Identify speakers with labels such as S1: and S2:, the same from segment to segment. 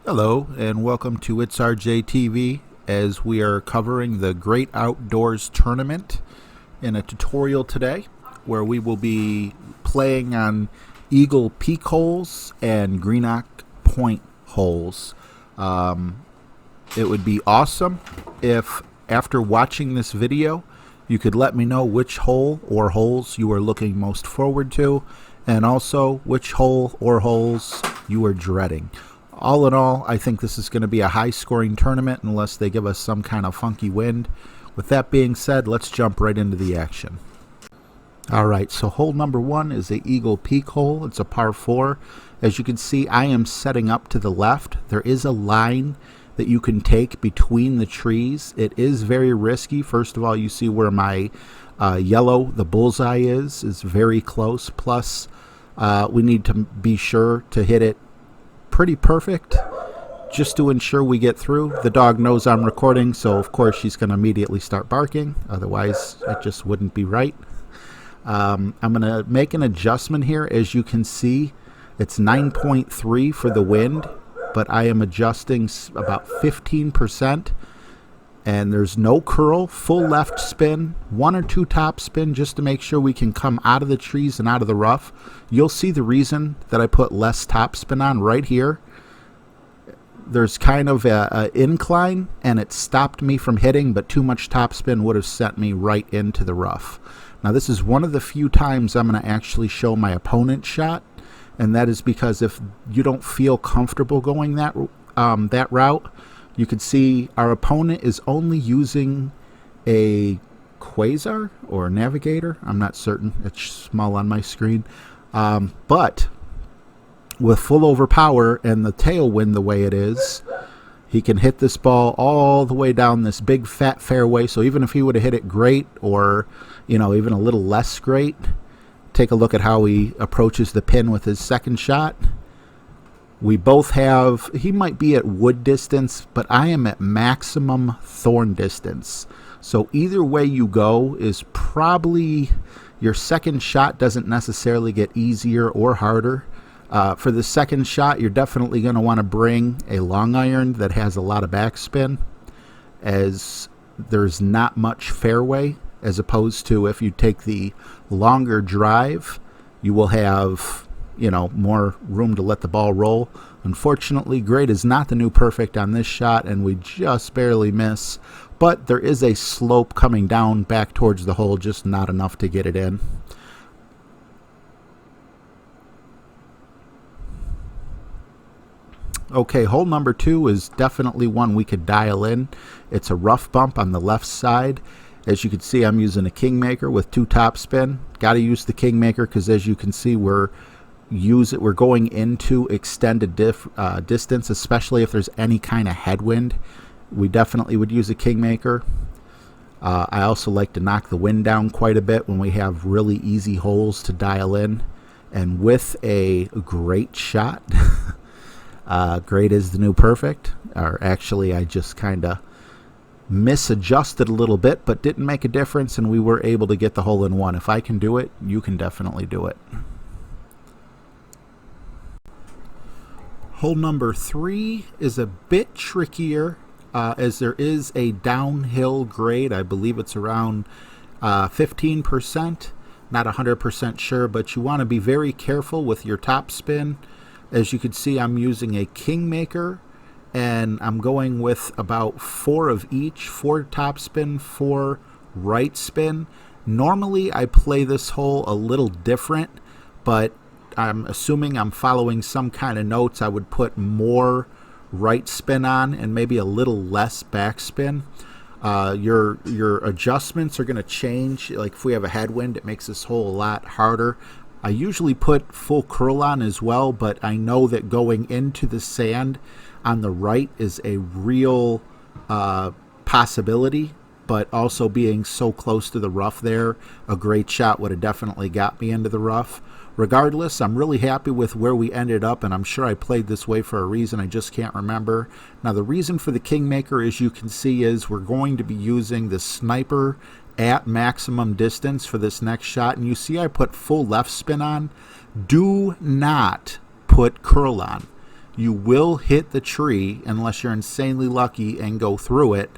S1: Hello and welcome to ItsRJTV as we are covering the Great Outdoors Tournament in a tutorial today where we will be playing on Eagle Peak holes and Greenock Point holes. It would be awesome if after watching this video you could let me know which hole or holes you are looking most forward to, and also which hole or holes you are dreading. All in all, I think this is going to be a high-scoring tournament unless they give us some kind of funky wind. With that being said, let's jump right into the action. Alright, so hole number 1 is the Eagle Peak hole. It's a par 4. As you can see, I am setting up to the left. There is a line that you can take between the trees. It is very risky. First of all, you see where my yellow, the bullseye is very close. Plus, we need to be sure to hit it pretty perfect just to ensure we get through. The dog knows I'm recording, so of course she's going to immediately start barking. Otherwise, it just wouldn't be right. I'm going to make an adjustment here. As you can see, it's 9.3 for the wind, but I am adjusting about 15%. And there's no curl, full left spin, 1 or 2 top spin just to make sure we can come out of the trees and out of the rough. You'll see the reason that I put less top spin on right here. There's kind of a incline and it stopped me from hitting, but too much top spin would have sent me right into the rough. Now this is one of the few times I'm going to actually show my opponent's shot, and that is because if you don't feel comfortable going that route, you can see our opponent is only using a Quasar or Navigator. I'm not certain. It's small on my screen. But with full overpower and the tailwind the way it is, he can hit this ball all the way down this big fat fairway. So even if he would have hit it great, or even a little less great, take a look at how he approaches the pin with his second shot. We both have, he might be at wood distance, but I am at maximum thorn distance. So either way you go is probably, your second shot doesn't necessarily get easier or harder. For the second shot, you're definitely going to want to bring a long iron that has a lot of backspin, as there's not much fairway, as opposed to if you take the longer drive, you will have more room to let the ball roll. Unfortunately, great is not the new perfect on this shot, and we just barely miss. But there is a slope coming down back towards the hole, just not enough to get it in. Okay, hole number 2 is definitely one we could dial in. It's a rough bump on the left side. As you can see, I'm using a Kingmaker with 2 top spin. Got to use the Kingmaker because, as you can see, we're going into extended distance, especially if there's any kind of headwind. We definitely would use a Kingmaker. I also like to knock the wind down quite a bit when we have really easy holes to dial in. And with a great shot, great is the new perfect. Or actually, I just kind of misadjusted a little bit, but didn't make a difference, and we were able to get the hole in one. If I can do it, you can definitely do it. Hole number 3 is a bit trickier, as there is a downhill grade. I believe it's around 15%. Not 100% sure, but you want to be very careful with your top spin. As you can see, I'm using a Kingmaker, and I'm going with about 4 of each. 4 top spin, 4 right spin. Normally, I play this hole a little different, but I'm assuming I'm following some kind of notes. I would put more right spin on and maybe a little less backspin. Your adjustments are going to change. Like if we have a headwind, it makes this hole a lot harder. I usually put full curl on as well, but I know that going into the sand on the right is a real possibility. But also being so close to the rough there, a great shot would have definitely got me into the rough. Regardless, I'm really happy with where we ended up, and I'm sure I played this way for a reason. I just can't remember. Now, the reason for the Kingmaker, as you can see, is we're going to be using the sniper at maximum distance for this next shot. And you see I put full left spin on. Do not put curl on. you will hit the tree unless you're insanely lucky and go through it,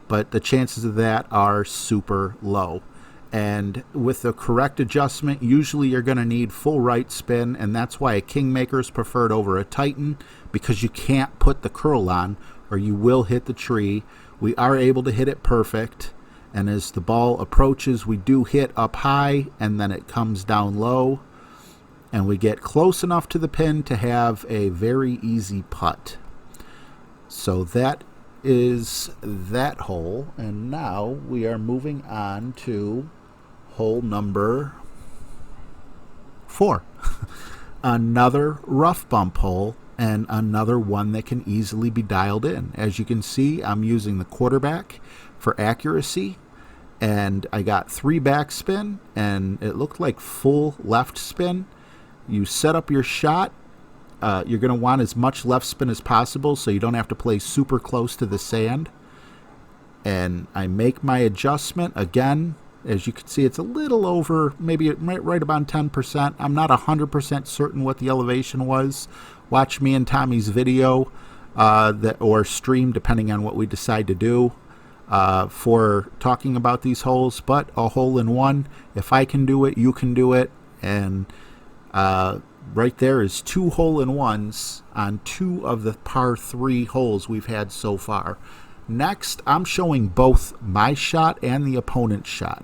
S1: but the chances of that are super low. And with the correct adjustment, usually you're going to need full right spin, and that's why a Kingmaker is preferred over a Titan, because you can't put the curl on or you will hit the tree. We are able to hit it perfect, and as the ball approaches, we do hit up high and then it comes down low, and we get close enough to the pin to have a very easy putt. So that is that hole, and now we are moving on to hole number 4. Another rough bump hole, and another one that can easily be dialed in. As you can see, I'm using the quarterback for accuracy, and I got 3 backspin, and it looked like full left spin. You set up your shot. You're going to want as much left spin as possible so you don't have to play super close to the sand. And I make my adjustment again. As you can see, it's a little over, maybe right about 10%. I'm not 100% certain what the elevation was. Watch me and Tommy's video or stream, depending on what we decide to do for talking about these holes. But a hole in one, if I can do it, you can do it. And right there is 2 hole-in-ones on 2 of the par 3 holes we've had so far. Next, I'm showing both my shot and the opponent's shot.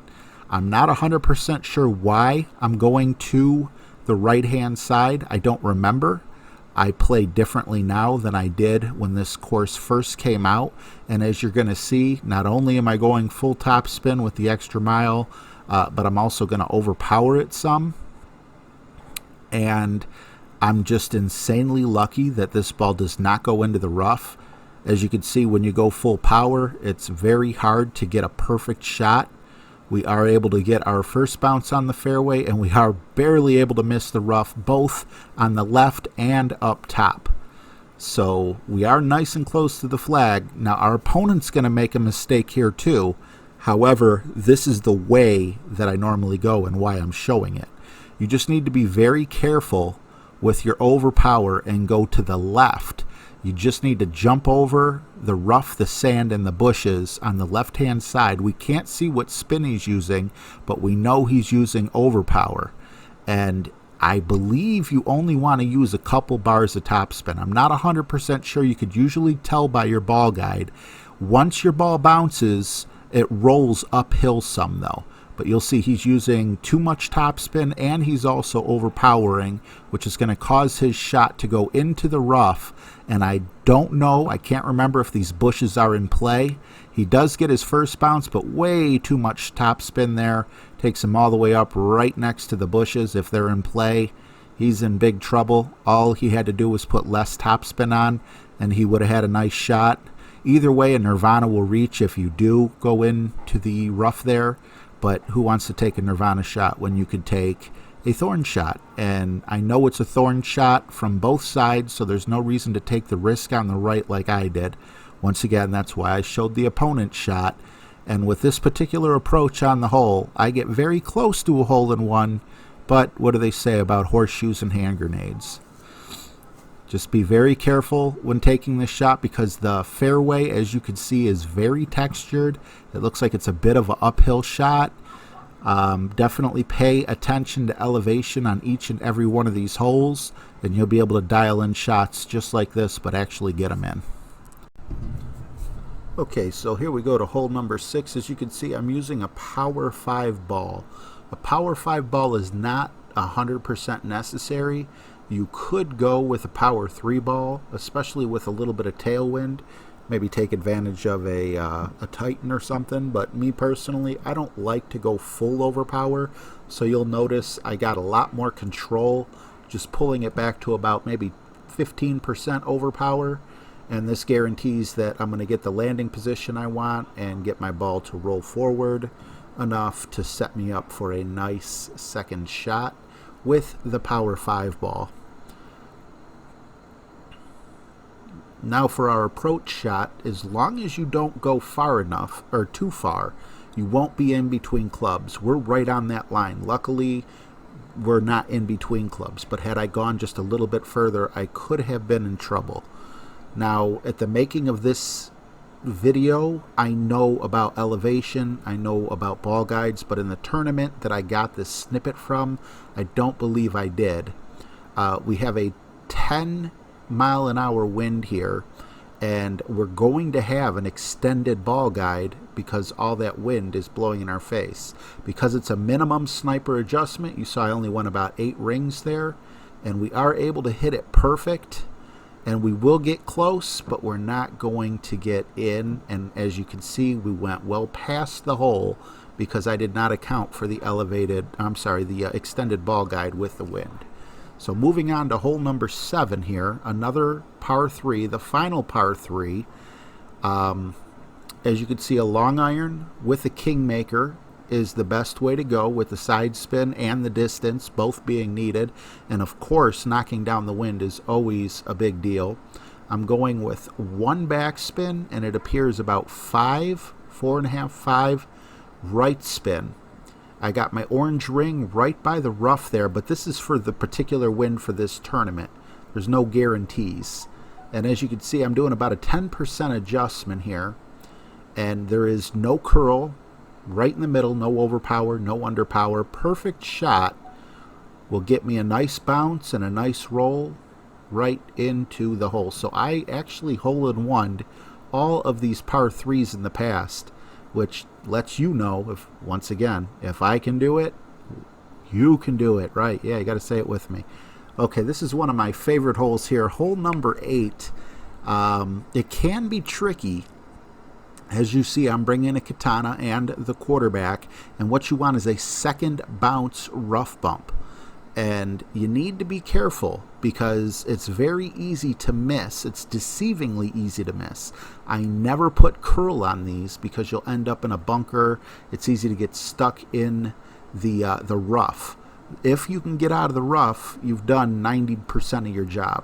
S1: I'm not 100% sure why I'm going to the right-hand side. I don't remember. I play differently now than I did when this course first came out. And as you're going to see, not only am I going full top spin with the extra mile, but I'm also going to overpower it some. And I'm just insanely lucky that this ball does not go into the rough. As you can see, when you go full power, it's very hard to get a perfect shot. We are able to get our first bounce on the fairway, and we are barely able to miss the rough, both on the left and up top. So we are nice and close to the flag. Now our opponent's going to make a mistake here too. However, this is the way that I normally go and why I'm showing it. You just need to be very careful with your overpower and go to the left. You just need to jump over the rough, the sand, and the bushes on the left-hand side. We can't see what spin he's using, but we know he's using overpower. And I believe you only want to use a couple bars of topspin. I'm not 100% sure. You could usually tell by your ball guide. Once your ball bounces, it rolls uphill some, though. But you'll see he's using too much topspin, and he's also overpowering, which is going to cause his shot to go into the rough. And I don't know, I can't remember if these bushes are in play. He does get his first bounce, but way too much topspin there. Takes him all the way up right next to the bushes. If they're in play, he's in big trouble. All he had to do was put less topspin on, and he would have had a nice shot. Either way, a Nirvana will reach if you do go into the rough there. But who wants to take a Nirvana shot when you could take a thorn shot? And I know it's a thorn shot from both sides, so there's no reason to take the risk on the right like I did. Once again, that's why I showed the opponent's shot. And with this particular approach on the hole, I get very close to a hole-in-one, but what do they say about horseshoes and hand grenades? Just be very careful when taking this shot, because the fairway, as you can see, is very textured. It looks like it's a bit of an uphill shot. Definitely pay attention to elevation on each and every one of these holes, and you'll be able to dial in shots just like this, but actually get them in. Okay, so here we go to hole number 6. As you can see, I'm using a Power 5 ball. A Power 5 ball is not 100% necessary. You could go with a Power 3 ball, especially with a little bit of tailwind. Maybe take advantage of a Titan or something. But me personally, I don't like to go full overpower. So you'll notice I got a lot more control, just pulling it back to about maybe 15% overpower. And this guarantees that I'm going to get the landing position I want and get my ball to roll forward enough to set me up for a nice second shot with the Power 5 ball. Now for our approach shot, as long as you don't go far enough or too far, you won't be in between clubs. We're right on that line. Luckily, were not in between clubs. But had I gone just a little bit further, I could have been in trouble. Now, at the making of this video, I know about elevation, I know about ball guides, but in the tournament that I got this snippet from, I don't believe I did. We have a 10-mile-an-hour wind here, and we're going to have an extended ball guide because all that wind is blowing in our face. Because it's a minimum sniper adjustment, you saw I only went about 8 rings there, and we are able to hit it perfect. And we will get close, but we're not going to get in. And as you can see, we went well past the hole because I did not account for the extended ball guide with the wind. So moving on to hole number 7 here, another par 3, the final par 3. As you can see, a long iron with a kingmaker is the best way to go, with the side spin and the distance both being needed. And of course, knocking down the wind is always a big deal. I'm going with 1 backspin, and it appears about 4.5, 5 right spin. I got my orange ring right by the rough there, but this is for the particular wind for this tournament. There's no guarantees. And as you can see, I'm doing about a 10% adjustment here, and there is no curl. Right in the middle, no overpower, no underpower. Perfect shot will get me a nice bounce and a nice roll right into the hole. So I actually hole-in-one all of these par 3s in the past, which lets you know, if once again, if I can do it, you can do it, right? Yeah, you got to say it with me. Okay, this is one of my favorite holes here. Hole number 8. It can be tricky. As you see, I'm bringing a katana and the quarterback, and what you want is a second bounce rough bump. And you need to be careful because it's very easy to miss. It's deceivingly easy to miss. I never put curl on these because you'll end up in a bunker. It's easy to get stuck in the rough. If you can get out of the rough, you've done 90% of your job.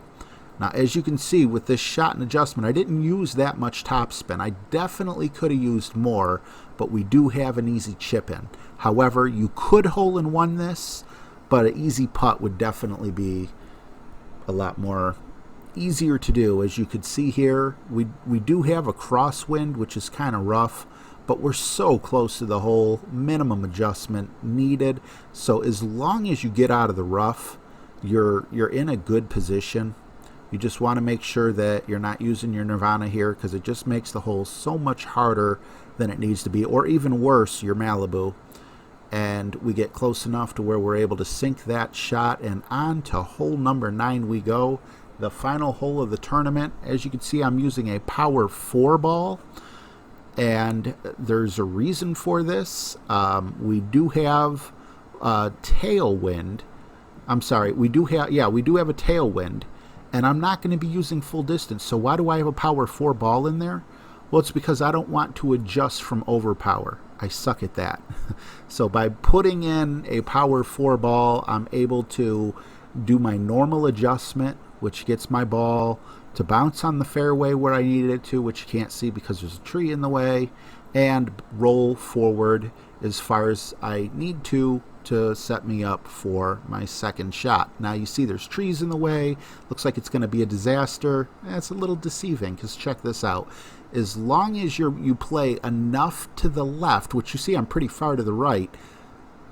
S1: Now, as you can see with this shot and adjustment, I didn't use that much topspin. I definitely could have used more, but we do have an easy chip in. However, you could hole-in-one this, but an easy putt would definitely be a lot more easier to do. As you could see here, we do have a crosswind, which is kind of rough, but we're so close to the hole, minimum adjustment needed. So as long as you get out of the rough, you're in a good position. You just want to make sure that you're not using your Nirvana here because it just makes the hole so much harder than it needs to be, or even worse, your Malibu. And we get close enough to where we're able to sink that shot, and on to hole number 9 we go, the final hole of the tournament. As you can see, I'm using a power 4 ball, and there's a reason for this. We do have a tailwind. We do have a tailwind. And I'm not going to be using full distance. So why do I have a power 4 ball in there? Well, it's because I don't want to adjust from overpower. I suck at that. So by putting in a power 4 ball, I'm able to do my normal adjustment, which gets my ball to bounce on the fairway where I needed it to, which you can't see because there's a tree in the way, and roll forward as far as I need to set me up for my second shot. Now you see there's trees in the way. Looks like it's going to be a disaster. It's a little deceiving because check this out. As long as you play enough to the left, which you see I'm pretty far to the right,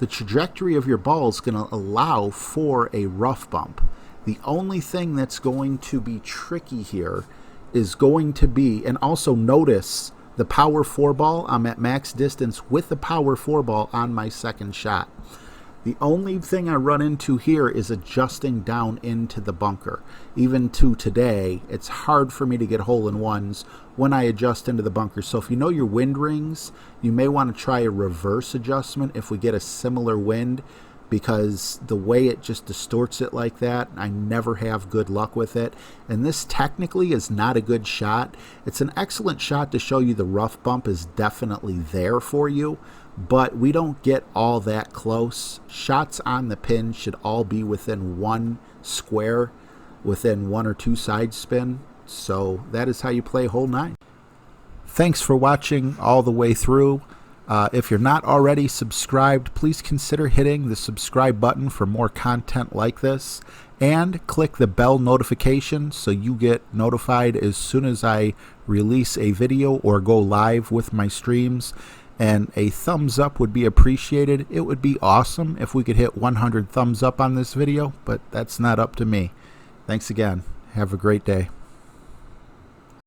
S1: the trajectory of your ball is going to allow for a rough bump. The only thing that's going to be tricky here is going to be, and also notice the power 4 ball, I'm at max distance with the power 4 ball on my second shot. The only thing I run into here is adjusting down into the bunker. Even to today, it's hard for me to get hole-in-ones when I adjust into the bunker. So if you know your wind rings, you may want to try a reverse adjustment if we get a similar wind, because the way it just distorts it like that, I never have good luck with it. And this technically is not a good shot. It's an excellent shot to show you the rough bump is definitely there for you, but we don't get all that close. Shots on the pin should all be within 1 square, within 1 or 2 side spin. So that is how you play hole 9. Thanks for watching all the way through. If you're not already subscribed, please consider hitting the subscribe button for more content like this, and click the bell notification so you get notified as soon as I release a video or go live with my streams. And a thumbs up would be appreciated. It would be awesome if we could hit 100 thumbs up on this video, but that's not up to me. Thanks again. Have a great day.